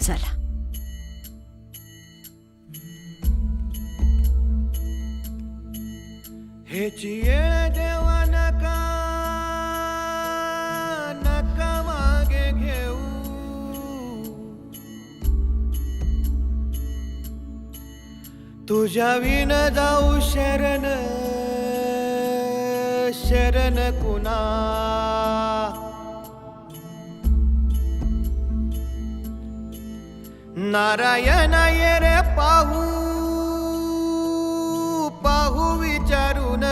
चला. हेची येळ देवा नका नका मागे घेऊ. तुझ्या विन जाऊ शरण शरण कुणा. नारायण ये रे पाहू पाहू विचारून.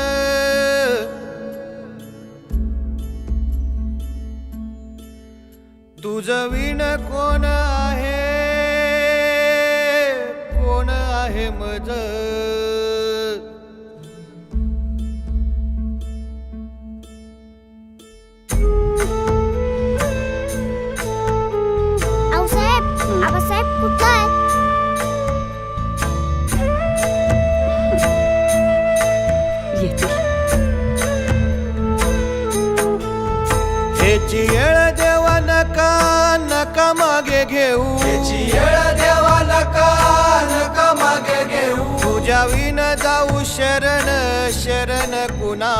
तुझं विण कोण आहे कोण आहे मज. आऊसाहेब आबासाहेब कुठं आहे? येतील. हेची येळ देवा नका नका मागे घेऊ. याची येळ देवा नका नका मागे घेऊ. तुझ्या विन जाऊ शरण शरण कुणा.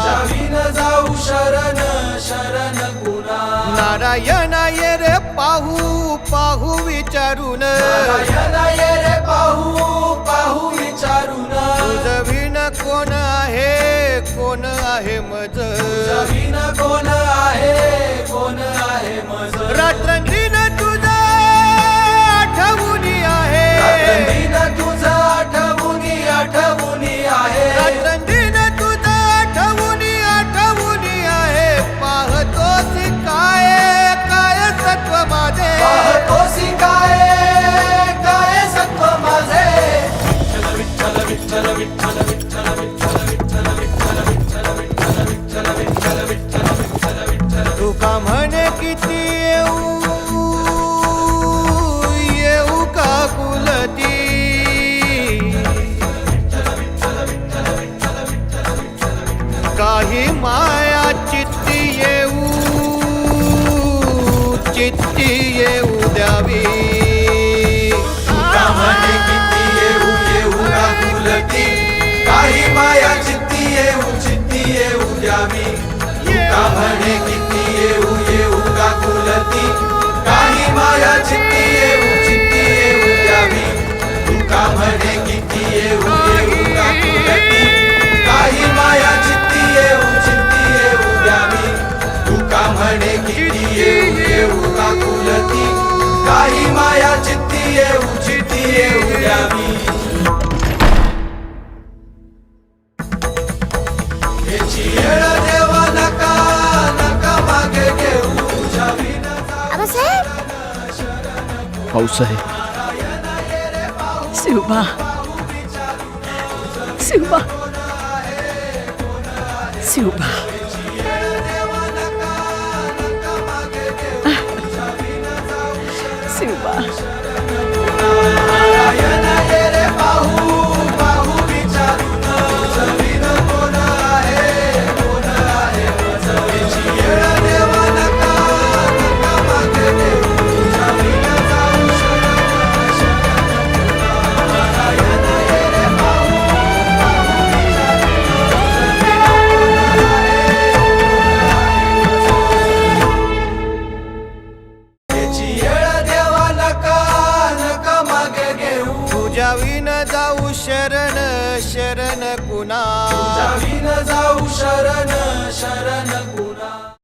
जावीन जाऊ शरण शरण कुणा. नारायण ये रे पाहू पाहू विचारून. नारायण ये रे पाहू पाहू विचारून. तुझं विण कोण आहे कोण आहे मज. जावीन कोण आहे मज. रात्रंदिन तुझा आठवणी आहे. रात्रंदिन तुझं आठवणी आहे. रात्रंदिन तुझा आठवणी आहे. पाहतोस काय काय सत्व माझे. पाहतोसी काय काय सत्व माझे. विठ्ठल विठ्ठल विठ्ठल विठ्ठल विठ्ठल विठ्ठल विठ्ठल विठ्ठल विठ्ठल विठ्ठल विठ्ठल विठ्ठल विठ्ठल. तुका म्हणे किती येऊ का कुलती. काही माया चित्ती येऊ द्यावी. तुका म्हणे किती येऊ का कुलती. काही माया चित्ती येऊ द्यावी. तुका म्हणे किती येऊ का कुलती. काही माया चित्ती येऊ द्यावी. तुका म्हणे किती येऊ का कुलती. काही माया चित्ती येऊ द्यावी. तुका म्हणे किती येऊ का कुलती. काही माया चित्ती येऊ द्यावी. याची येळ देवा नका नका मागे घेऊ. जावीन आबासाहेब भाऊसाहेब. शिवबा शिवबा शिवबा. शिवबा. नारायण ये रे पाहू पाहू विचारून. जमीन कोण आहे मज. याची येळ देवा नका नका मागे घेऊ. जावीन जाऊ शरण शरण कुणा. नारायण ये रे पाहू पाहू विचारून. याची येळ देवा नका नका मागे घेऊ. तुझ्या विन जाऊ शरण शरण कुणा. जावीन जाऊ शरण शरण कुणा.